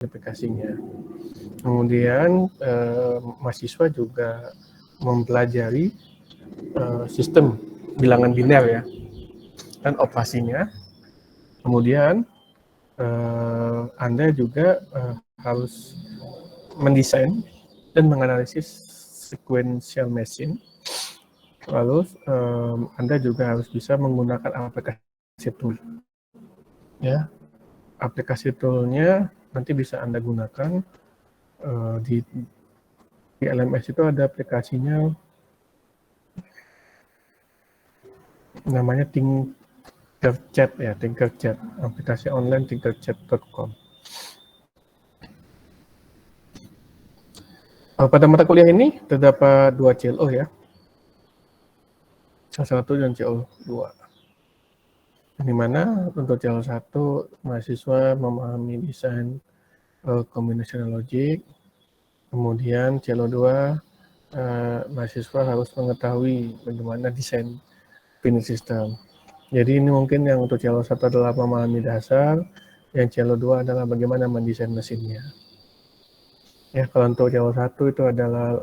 aplikasinya. Kemudian mahasiswa juga mempelajari sistem bilangan biner ya dan operasinya. Kemudian Anda juga harus mendesain dan menganalisis sequential machine. Lalu Anda juga harus bisa menggunakan aplikasi tool. Ya, aplikasi toolnya nanti bisa Anda gunakan di LMS itu ada aplikasinya namanya Tinkercad ya, Tinkercad, aplikasi online tinkercad.com. Pada mata kuliah ini terdapat 2 CLO ya, CLO 1 dan CLO 2. Di mana untuk CLO 1 mahasiswa memahami desain combinational logic, kemudian CLO 2 mahasiswa harus mengetahui bagaimana desain binary system. Jadi ini mungkin yang untuk CLO 1 adalah memahami dasar, yang CLO 2 adalah bagaimana mendesain mesinnya. Ya, kalau untuk CLO 1 itu adalah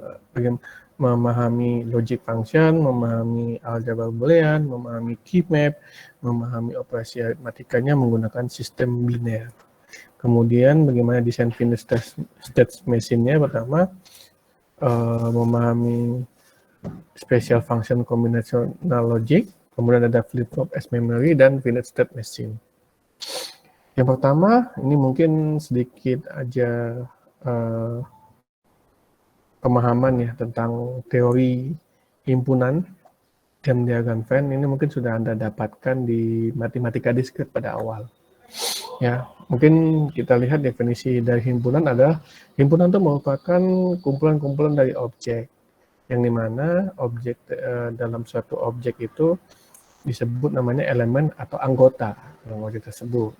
memahami logic function, memahami algebra boolean, memahami key map, memahami operasi aritmatikanya menggunakan sistem biner. Kemudian bagaimana desain finite state machine-nya, pertama memahami special function combinational logic, kemudian ada flip-flop as memory, dan finite state machine. Yang pertama, ini mungkin sedikit aja pemahaman ya tentang teori himpunan dan diagram Venn. Ini mungkin sudah Anda dapatkan di matematika diskrit pada awal. Ya, mungkin kita lihat definisi dari himpunan adalah himpunan itu merupakan kumpulan-kumpulan dari objek, yang dimana objek dalam suatu objek itu disebut namanya elemen atau anggota dalam objek tersebut.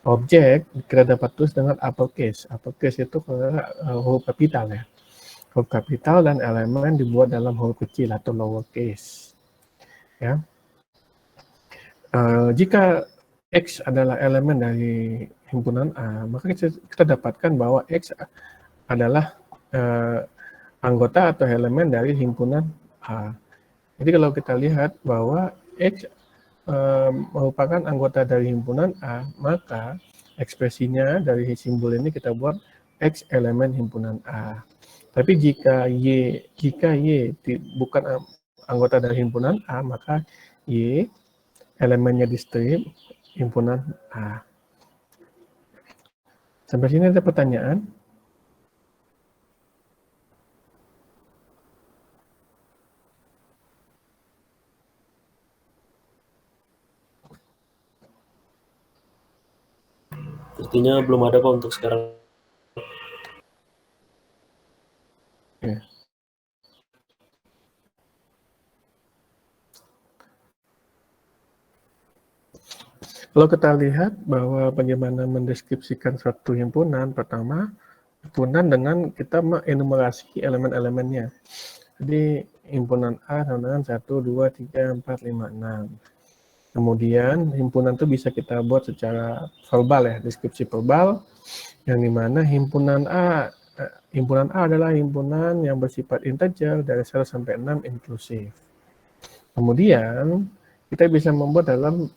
Objek kita dapat tulis dengan uppercase. Uppercase itu huruf kapital ya. Huruf kapital dan elemen dibuat dalam huruf kecil atau lowercase. Ya. Jika X adalah elemen dari himpunan A, maka kita dapatkan bahwa X adalah anggota atau elemen dari himpunan A. Jadi kalau kita lihat bahwa X merupakan anggota dari himpunan A, maka ekspresinya dari simbol ini kita buat X elemen himpunan A. Tapi jika Y bukan anggota dari himpunan A, maka Y elemennya di strip himpunan A. Sampai sini ada pertanyaan? Sepertinya belum ada Pak untuk sekarang. Ya. Kalau kita lihat bahwa bagaimana mendeskripsikan suatu himpunan, pertama himpunan dengan kita mengenumerasi elemen-elemennya. Jadi himpunan A sama dengan 1, 2, 3, 4, 5, 6. Kemudian himpunan itu bisa kita buat secara verbal ya, deskripsi verbal, yang dimana himpunan A adalah himpunan yang bersifat integer dari 1 sampai 6 inklusif. Kemudian kita bisa membuat dalam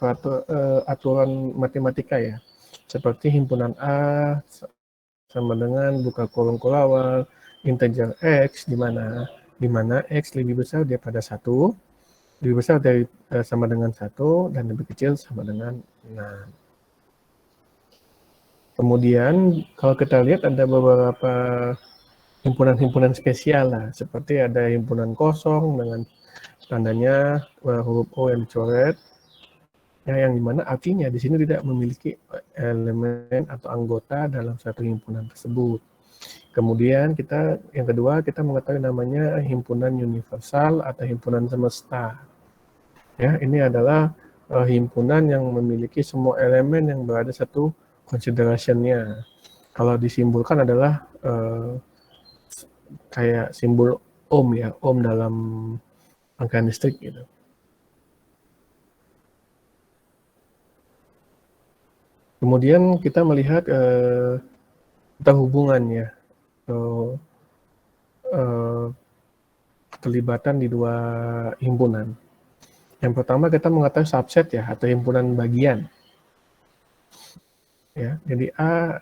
aturan matematika ya, seperti himpunan A sama dengan buka kurung awal integer X, di mana X lebih besar daripada 1, lebih besar dari sama dengan 1, dan lebih kecil sama dengan 6. Kemudian kalau kita lihat ada beberapa himpunan-himpunan spesial lah, seperti ada himpunan kosong dengan tandanya huruf O yang dicoret, yang dimana artinya di sini tidak memiliki elemen atau anggota dalam satu himpunan tersebut. Kemudian yang kedua kita mengetahui namanya himpunan universal atau himpunan semesta. Ya, ini adalah himpunan yang memiliki semua elemen yang berada satu consideration-nya. Kalau disimbolkan adalah kayak simbol ohm ya, ohm dalam rangkaian listrik gitu. Kemudian kita melihat atau hubungannya, atau keterlibatan di dua himpunan. Yang pertama kita mengetahui subset ya, atau himpunan bagian. Ya, jadi A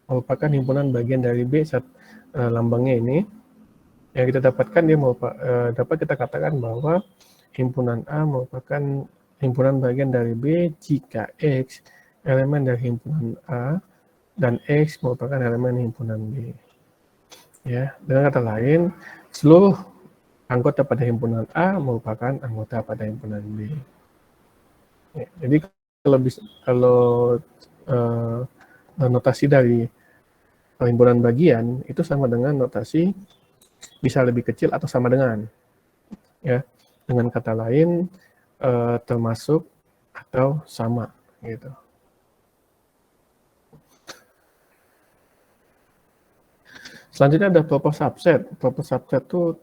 merupakan himpunan bagian dari B, lambangnya ini. Yang kita dapatkan dapat kita katakan bahwa himpunan A merupakan himpunan bagian dari B jika X elemen dari himpunan A dan X merupakan elemen himpunan B. Ya, dengan kata lain, seluruh anggota pada himpunan A merupakan anggota pada himpunan B. Ya, jadi kalau notasi dari himpunan bagian itu sama dengan notasi bisa lebih kecil atau sama dengan, ya, dengan kata lain termasuk atau sama gitu. Selanjutnya ada proper subset. Proper subset itu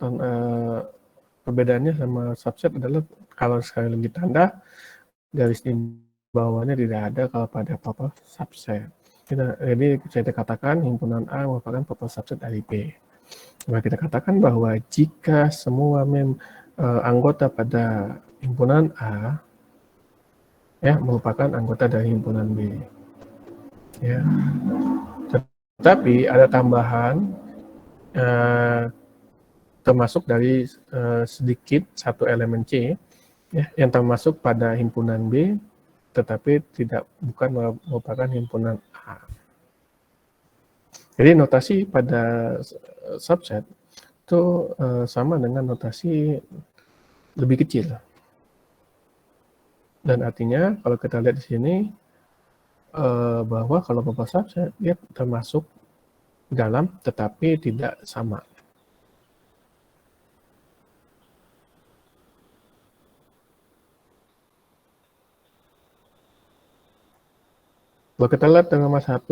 perbedaannya sama subset adalah kalau sekali lagi tanda garis di bawahnya tidak ada kalau pada proper subset. Jadi saya katakan himpunan A merupakan proper subset dari B. Nah, kita katakan bahwa jika semua anggota pada himpunan A ya merupakan anggota dari himpunan B. Ya. Tetapi ada tambahan termasuk dari sedikit satu elemen C ya, yang termasuk pada himpunan B tetapi bukan merupakan himpunan A. Jadi notasi pada subset itu sama dengan notasi lebih kecil. Dan artinya kalau kita lihat di sini bahwa kalau proper subset dia termasuk dalam tetapi tidak sama. Kalau kita lihat nomor 1,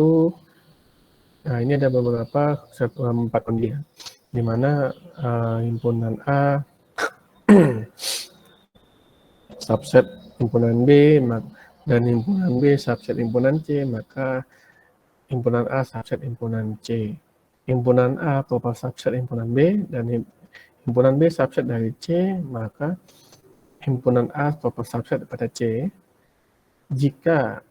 nah ini ada beberapa 4 undian, di mana himpunan A subset himpunan B dan himpunan B subset himpunan C, maka himpunan A subset himpunan C. Himpunan A proper subset himpunan B dan himpunan B subset dari C, maka himpunan A proper subset pada C. Jika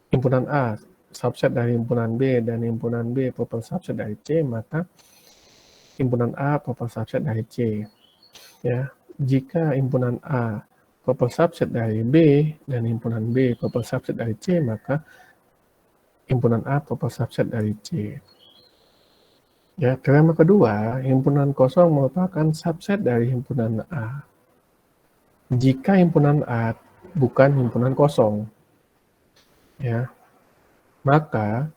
himpunan A subset dari himpunan B dan himpunan B proper subset dari C, maka himpunan A proper subset dari C. Ya, jika himpunan A proper subset dari B dan himpunan B proper subset dari C, maka himpunan A proper subset dari C. Ya, teorema kedua, himpunan kosong merupakan subset dari himpunan A. Jika himpunan A bukan himpunan kosong, ya, maka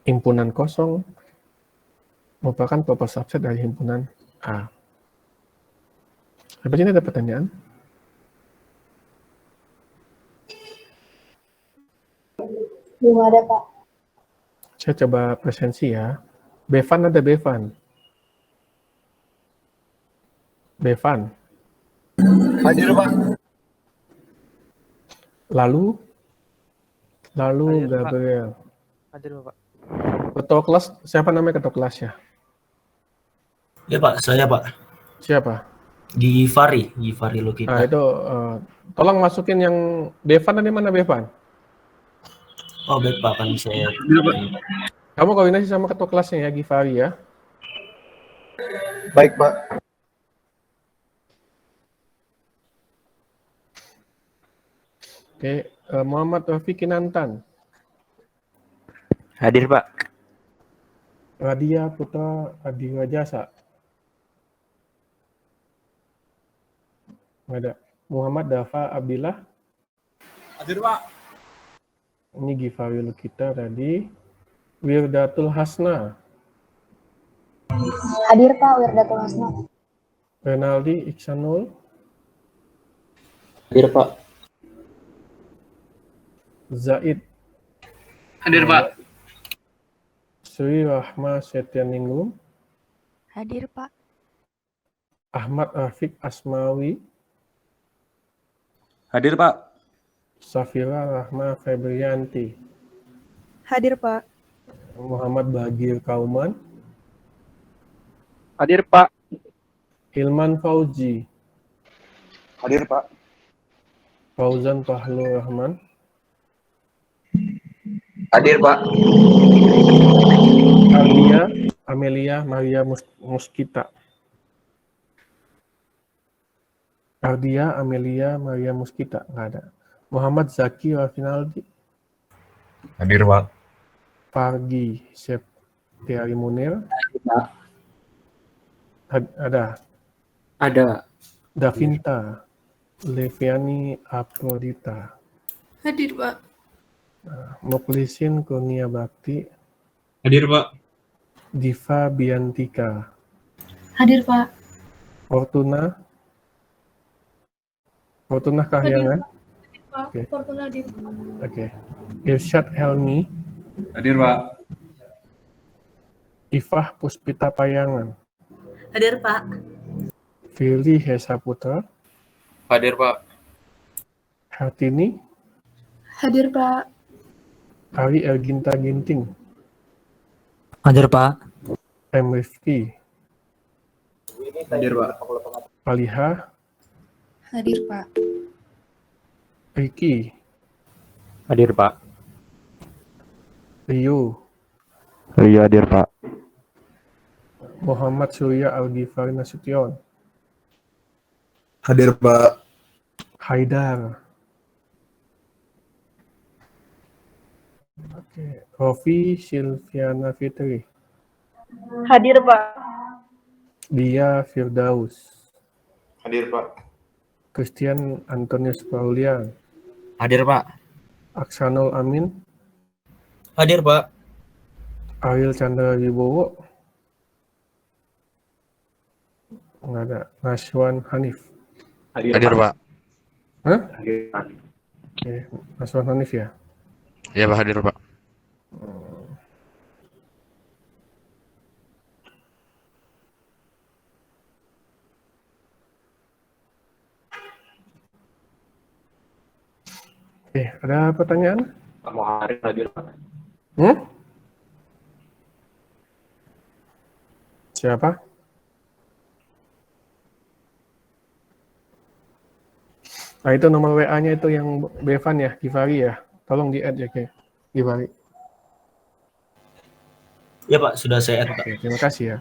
himpunan kosong merupakan proper subset dari himpunan A. Sampai sini ada pertanyaan? Belum ada, Pak. Saya coba presensi ya. Bevan ada Bevan? Bevan? Hadir, Pak. Lalu Hadir, Gabriel. Hadir, Pak. Ketua kelas, siapa namanya ketua kelasnya? Ya Pak, saya Pak. Siapa? Givari Lokita. Nah, itu tolong masukin yang Bevan tadi mana Bevan? Oh baik Pak, akan saya. Kamu koordinasi sama ketua kelasnya ya, Givari ya. Baik, Pak. Oke, Muhammad Rafiq Kinantan. Hadir, Pak. Radia Putra Adiwajasa. Ada. Muhammad Dafa Abdillah. Hadir, Pak. Ini Givari Lokita tadi. Wirdatul Hasna. Hadir, Pak, Wirdatul Hasna. Renaldi Iksanul. Hadir Pak. Zaid. Hadir, Pak. Sri Rahma Setianingrum. Hadir, Pak. Ahmad Rafiq Asmawi. Hadir, Pak. Safira Rahma Febrianti. Hadir, Pak. Muhammad Bagir Kauman, Hadir, Pak. Hilman Fauzi, Hadir, Pak. Fauzan Pahlur Rahman, Hadir, Pak. Ardia Amelia Maria Muskita. Ardia Amelia Maria Muskita, nggak ada. Muhammad Zaki Rafinaldi, Hadir, Pak. Pargi Septiari Munir, ada. Ada. Davinta Leviani Aprodita, Hadir, Pak. Muklisin Kurnia Bakti, Hadir, Pak. Diva Biantika, Hadir, Pak. Fortuna Kahyangan, Pak. Oke. Fortuna hadir. Oke. Irsyad Helmi, Hadir, Pak. Ifah Puspita Payangan, Hadir, Pak. Firly Hesa Putra, Hadir, Pak. Hartini, Hadir, Pak. Ari Erginta Ginting, Hadir, Pak. M. Rifki, Hadir, Pak. Paliha, Hadir, Pak. Riki, Hadir, Pak. Rio, Rio hadir, Pak. Muhammad Surya Alghifari Nasution, Hadir, Pak. Haidar, Oke. Rofi Silviana Fitri, Hadir, Pak. Dia Firdaus, Hadir, Pak. Christian Antonius Paulian, Hadir, Pak. Aksanul Amin, Hadir, Pak. Ariel Chandra Wibowo, nggak ada. Naswan Hanif, Hadir, Pak. hah? Hadir, Pak. Oke, Naswan Hanif ya. Iya, Pak. Hadir, Pak. Oke, ada pertanyaan? Pak Muharid hadir, Pak. Siapa? Nah, itu nomor WA-nya itu yang Bevan ya, Givari ya. Tolong di-add ya, Givari. Ya, Pak, sudah saya add, Pak. Oke, terima kasih ya.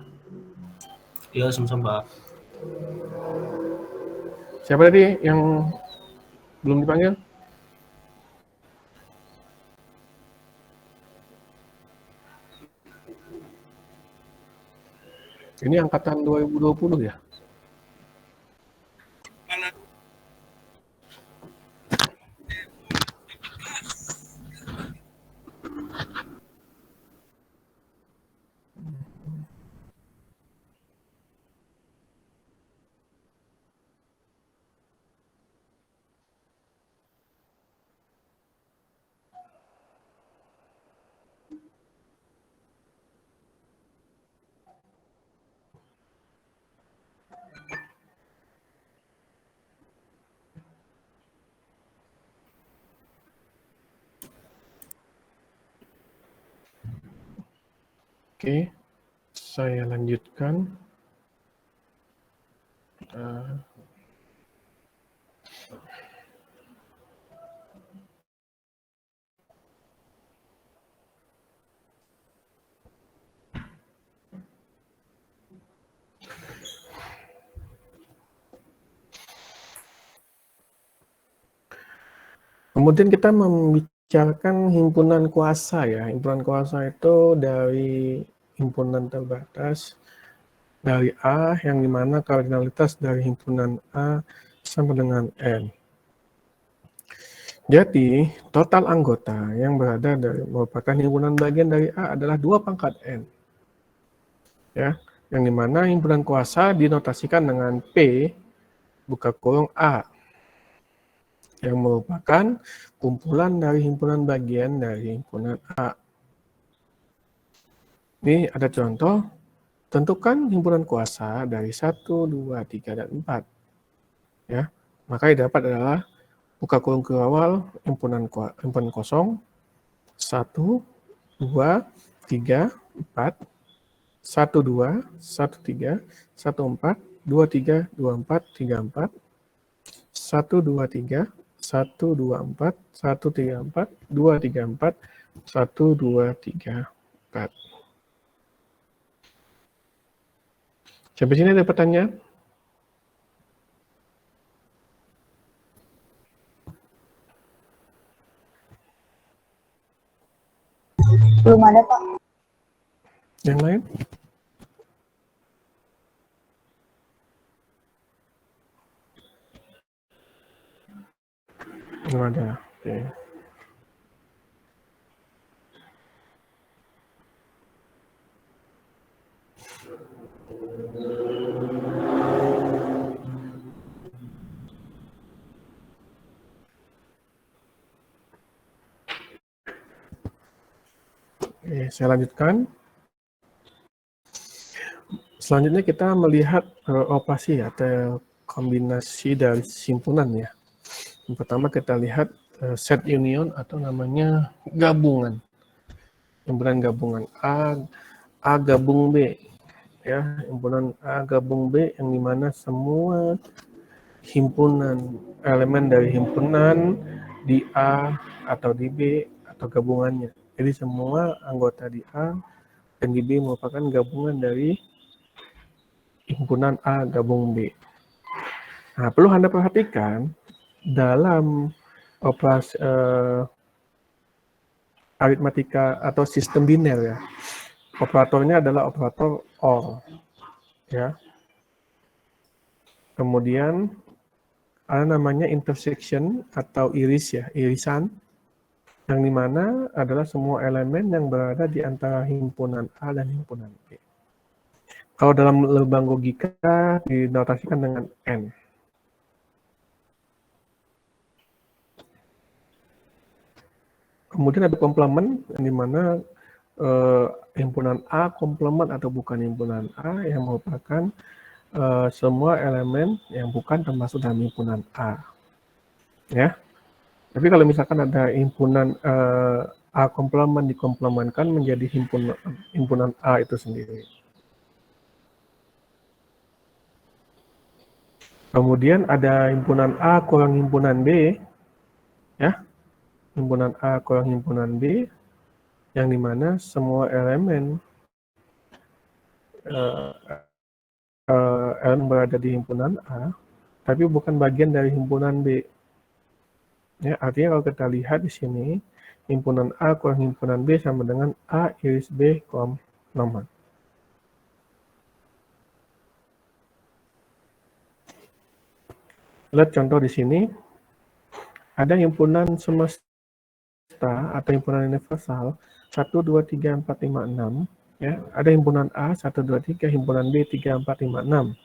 Ya, sama-sama, Pak. Siapa tadi yang belum dipanggil? Ini angkatan 2020 ya? Oke, saya lanjutkan. Kemudian kita membicarakan himpunan kuasa ya. Himpunan kuasa itu dari himpunan terbatas dari A yang dimana kardinalitas dari himpunan A sama dengan N. Jadi total anggota yang berada dari merupakan himpunan bagian dari A adalah 2 pangkat N. Ya, yang dimana himpunan kuasa dinotasikan dengan P buka kurung A yang merupakan kumpulan dari himpunan bagian dari himpunan A. Ini ada contoh, tentukan himpunan kuasa dari 1, 2, 3, dan 4. Ya, maka yang dapat adalah buka kurung ke awal himpunan kosong 1, 2, 3, 4, 1, 2, 1, 3, 1, 4, 2, 3, 2, 4, 3, 4, 1, 2, 3, 1, 2, 4, 1, 3, 4, 2, 3, 4, 1, 2, 3, 4. Sampai sini ada pertanyaan? Belum ada, Pak. Yang lain? Belum ada. Oke. Oke, saya lanjutkan. Selanjutnya kita melihat operasi atau kombinasi dari himpunan ya. Yang pertama kita lihat set union atau namanya gabungan. Himpunan gabungan A gabung B. Ya, himpunan A gabung B yang dimana semua himpunan elemen dari himpunan di A atau di B atau gabungannya. Jadi semua anggota di A dan di B merupakan gabungan dari himpunan A gabung B. Nah, perlu Anda perhatikan dalam operasi aritmatika atau sistem biner ya. Operatornya adalah operator OR. Ya. Kemudian ada namanya intersection atau iris ya, irisan, yang dimana adalah semua elemen yang berada di antara himpunan A dan himpunan B. Kalau dalam lubang logika dinotasikan dengan N. Kemudian ada komplement, yang dimana himpunan A komplement atau bukan himpunan A yang merupakan semua elemen yang bukan termasuk dalam himpunan A. Ya. Tapi kalau misalkan ada himpunan A komplement dikomplementkan menjadi himpunan A itu sendiri. Kemudian ada himpunan A kurang himpunan B, ya, himpunan A kurang himpunan B, yang dimana semua elemen elemen berada di himpunan A, tapi bukan bagian dari himpunan B. Ya, artinya kalau kita lihat di sini, himpunan A kurang himpunan B sama dengan A iris B komplement. Lihat contoh di sini, ada himpunan semesta atau himpunan universal 1, 2, 3, 4, 5, 6. Ya, ada himpunan A 1, 2, 3, himpunan B 3, 4, 5, 6.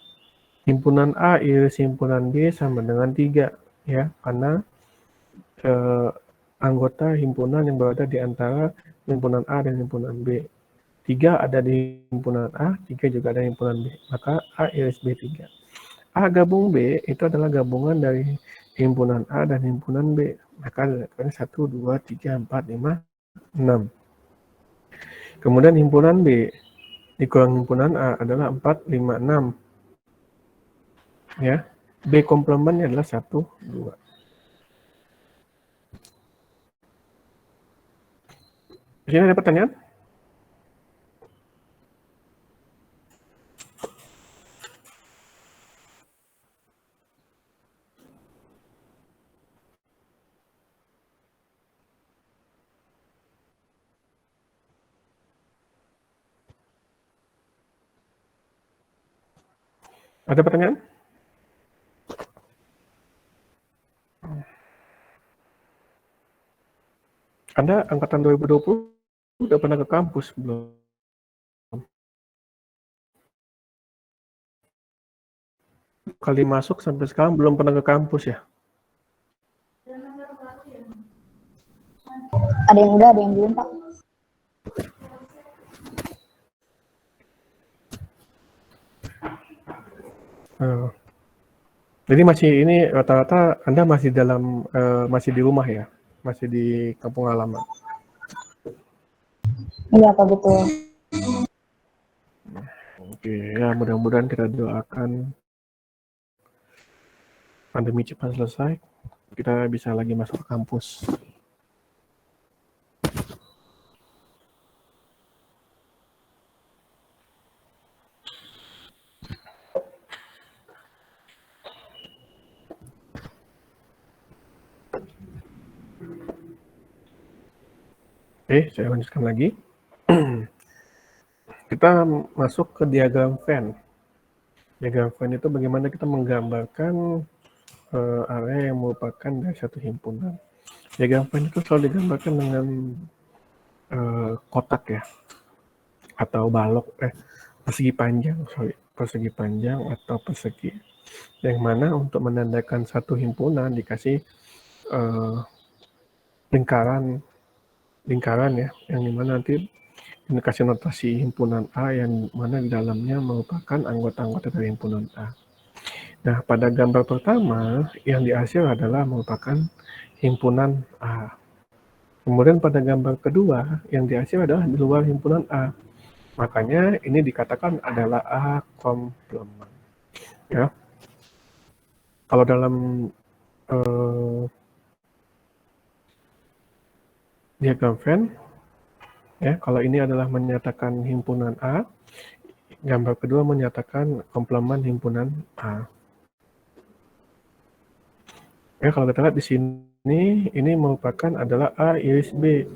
Himpunan A iris himpunan B sama dengan 3, ya, karena anggota himpunan yang berada di antara himpunan A dan himpunan B. 3 ada di himpunan A, 3 juga ada di himpunan B. Maka A iris B 3. A gabung B itu adalah gabungan dari himpunan A dan himpunan B. Maka 1, 2, 3, 4, 5, 6. Kemudian himpunan B dikurang himpunan A adalah 4, 5, 6. Ya. B komplementnya adalah 1, 2. Di sini ada pertanyaan? Ada pertanyaan? Anda angkatan 2020 udah pernah ke kampus belum? Kali masuk sampai sekarang belum pernah ke kampus ya? Ada yang udah, ada yang belum, Pak. Jadi masih ini rata-rata Anda masih masih di rumah ya? Masih di kampung halaman? Iya Pak, betul. Oke, ya mudah-mudahan kita doakan pandemi cepat selesai, kita bisa lagi masuk ke kampus. Oke, saya lanjutkan lagi. Kita masuk ke diagram Venn. Diagram Venn itu bagaimana kita menggambarkan area yang merupakan dari satu himpunan. Diagram Venn itu selalu digambarkan dengan kotak ya, atau balok, persegi panjang atau persegi. Yang mana untuk menandakan satu himpunan dikasih lingkaran ya, yang dimana nanti dikasih notasi himpunan A yang mana di dalamnya merupakan anggota-anggota dari himpunan A. Nah, pada gambar pertama yang dihasil adalah merupakan himpunan A. Kemudian pada gambar kedua yang dihasil adalah di luar himpunan A. Makanya ini dikatakan adalah A komplemen. Ya. Kalau dalam diagram Venn, ya, kalau ini adalah menyatakan himpunan A, gambar kedua menyatakan komplemen himpunan A. Ya, kalau kita lihat di sini, ini merupakan adalah A iris B.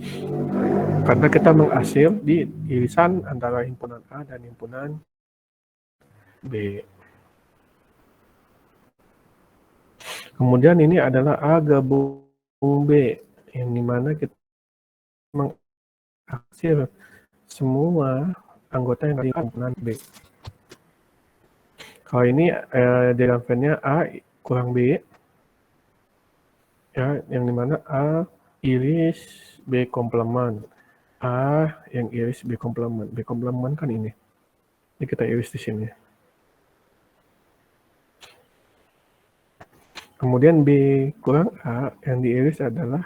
Karena kita menghasil di irisan antara himpunan A dan himpunan B. Kemudian ini adalah A gabung B, yang dimana kita menghasil semua anggota yang dari himpunan B. Kalau ini diagram Venn-nya A kurang B, ya, yang dimana A iris B komplemen, A yang iris B komplemen. B komplemen kan ini kita iris di sini. Kemudian B kurang A yang diiris adalah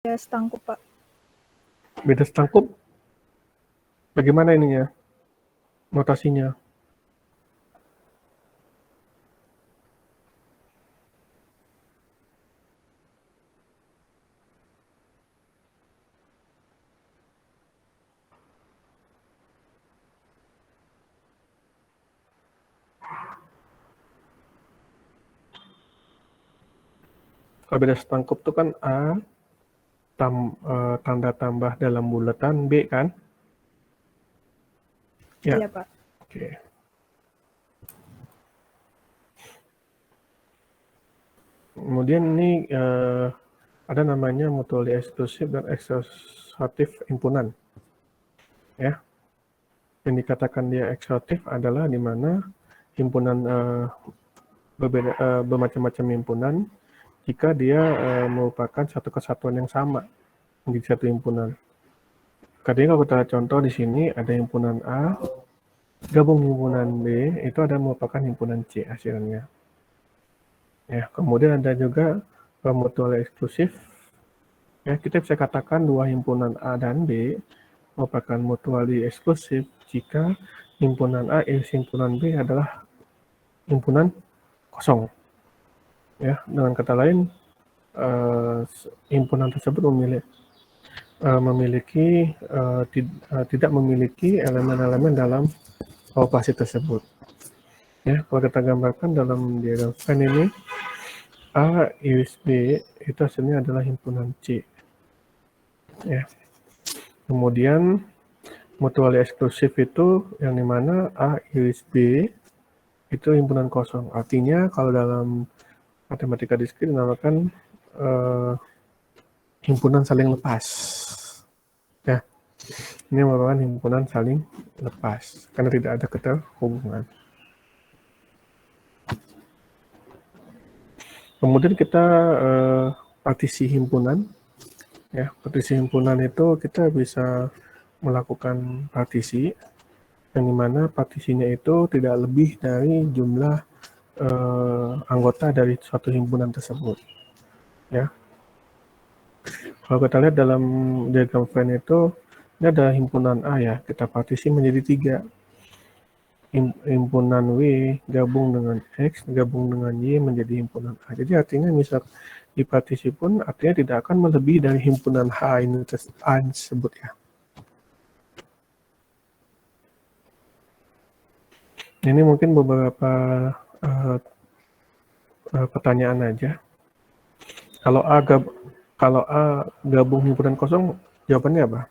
Ya, setangkup, Pak. beda setangkup. Bagaimana ininya? Notasinya. Kalau beda setangkup itu kan A tanda tambah dalam bulatan B kan? Ya. Iya, Pak. Oke. Kemudian ini ada namanya mutually eksklusif dan eksklusif himpunan. Ya. Yang dikatakan dia eksklusif adalah di mana himpunan bermacam-macam himpunan jika dia merupakan satu kesatuan yang sama menjadi satu himpunan. Kadang kalau kita contoh di sini ada himpunan A gabung himpunan B, itu ada merupakan himpunan C hasilnya. Ya, kemudian ada juga mutually eksklusif. Ya, kita bisa katakan dua himpunan A dan B merupakan mutually eksklusif jika himpunan A iris himpunan B adalah himpunan kosong. Ya, dengan kata lain, himpunan tersebut tidak memiliki elemen-elemen dalam operasi tersebut. Ya, kalau kita gambarkan dalam diagram Venn ini, A iris B itu hasilnya adalah himpunan C. Ya. Kemudian mutually eksklusif itu yang dimana A iris B itu himpunan kosong. Artinya kalau dalam matematika diskrit dinamakan himpunan saling lepas. Ya, ini merupakan himpunan saling lepas karena tidak ada keterhubungan. Kemudian kita partisi himpunan. Ya, partisi himpunan itu kita bisa melakukan partisi yang dimana partisinya itu tidak lebih dari jumlah anggota dari suatu himpunan tersebut. Ya, kalau kita lihat dalam diagram Venn itu, ini ada himpunan A ya, kita partisi menjadi 3. Himpunan W gabung dengan X, gabung dengan Y menjadi himpunan A. Jadi artinya misal di partisi pun artinya tidak akan melebihi dari himpunan H ini tersebut ya. Ini mungkin beberapa pertanyaan aja. Kalau A gabung himpunan kosong, jawabannya apa?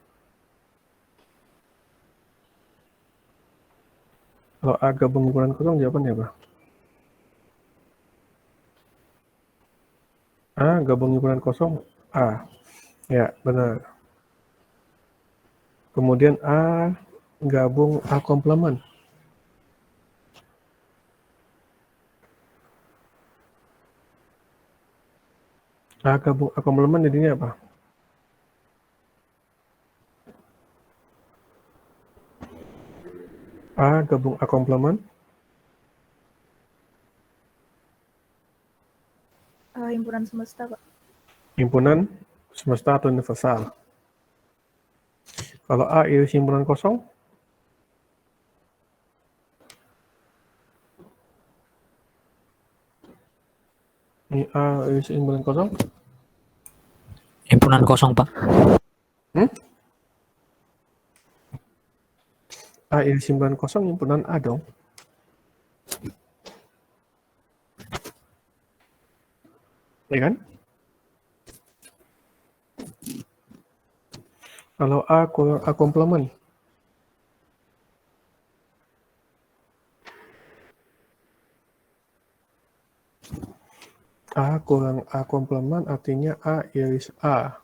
Kalau A gabung himpunan kosong, jawabannya apa? A gabung himpunan kosong, A. Ya, benar. Kemudian A gabung A komplement. A gabung A komplement jadinya apa? A gabung A komplement. Himpunan semesta, Pak. Himpunan semesta atau universal. Kalau A iris himpunan kosong, ini A iris himpunan kosong. Himpunan kosong, Pak. A iris himpunan kosong, himpunan A dong. Ya kan? Kalau A kurang A komplement, A kurang A komplement artinya A iris A.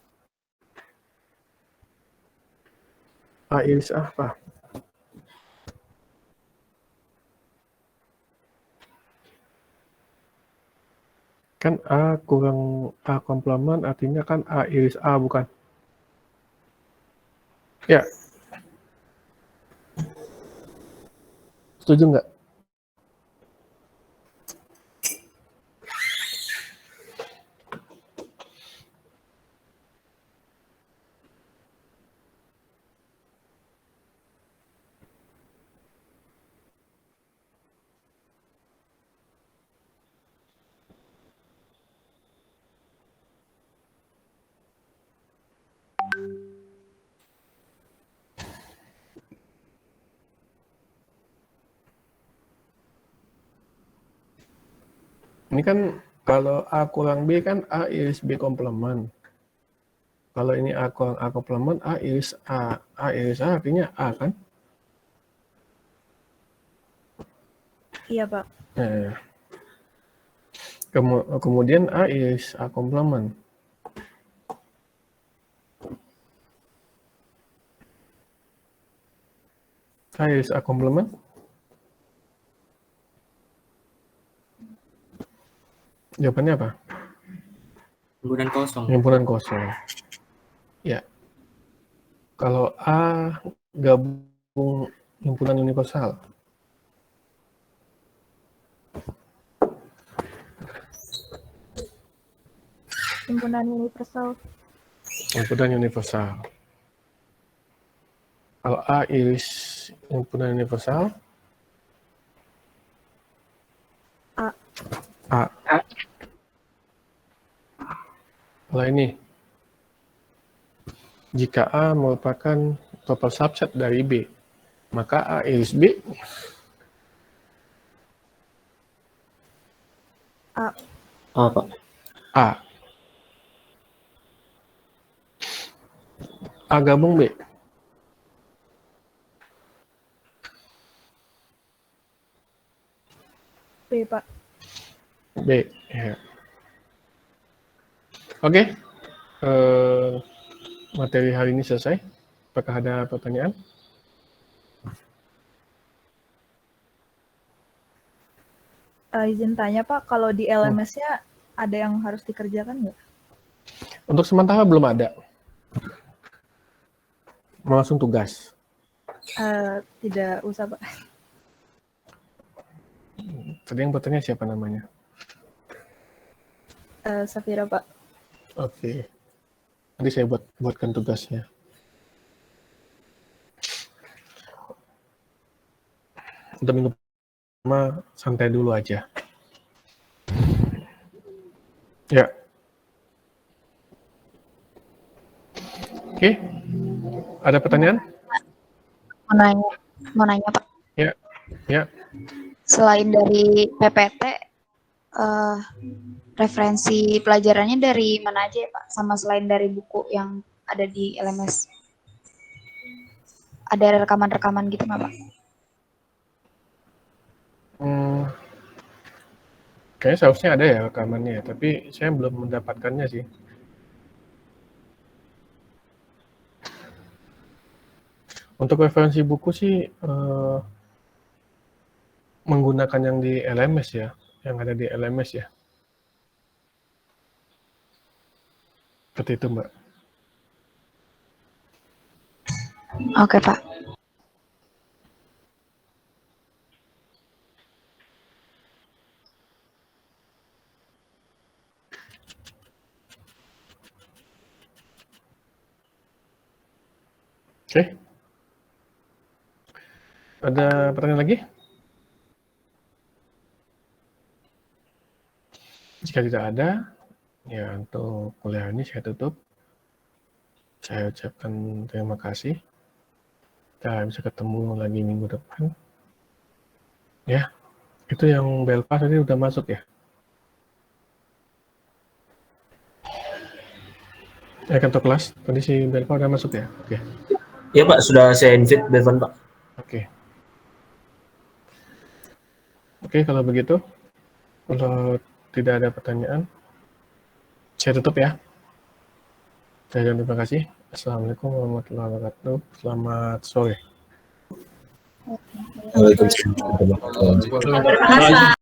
A iris A apa? Kan A kurang A komplement artinya kan A iris A, bukan? Ya. Setuju nggak? Ini kan kalau A kurang B kan A iris B komplement. Kalau ini A kurang A komplement, A iris A. A iris A artinya A kan? Iya, Pak. Nah, kemudian A iris A komplement. A iris A komplement. Jawabannya apa? Himpunan kosong. Himpunan kosong. Ya. Kalau A gabung himpunan universal. Himpunan universal. Himpunan universal. Kalau A iris himpunan universal. A. A. Kalau ini, jika A merupakan total subset dari B, maka A iris B A. Apa? A. A gabung B. B, Pak. B. Ya. Oke. Materi hari ini selesai. Apakah ada pertanyaan? Izin tanya, Pak, kalau di LMS-nya ada yang harus dikerjakan nggak? Untuk sementara belum ada. Mau langsung tugas. Tidak usah, Pak. Tadi yang bertanya siapa namanya? Safira, Pak. Oke. Nanti saya buatkan tugasnya. Untuk minggu pertama santai dulu aja. Ya. Oke. Ada pertanyaan? Mau nanya Pak. Ya. Ya. Selain dari PPT, referensi pelajarannya dari mana aja ya Pak? Sama selain dari buku yang ada di LMS, ada rekaman-rekaman gitu nggak Pak? Kayaknya seharusnya ada ya rekamannya, tapi saya belum mendapatkannya sih. Untuk referensi buku sih menggunakan yang di LMS ya, yang ada di LMS ya. Seperti itu, Mbak. Oke Pak. Oke. Ada pertanyaan lagi? Jika tidak ada, ya untuk kuliah ini saya tutup. Saya ucapkan terima kasih. Kita bisa ketemu lagi minggu depan. Ya, itu yang Belpa tadi udah masuk ya? Kantor kelas, tadi si Belpa udah masuk ya? Oke. Iya Pak, sudah saya invite Bevan Pak. Oke. Oke, kalau begitu, kalau tidak ada pertanyaan, saya tutup ya. Saya terima kasih. Assalamualaikum warahmatullahi wabarakatuh. Selamat sore. Waalaikumsalam warahmatullahi wabarakatuh.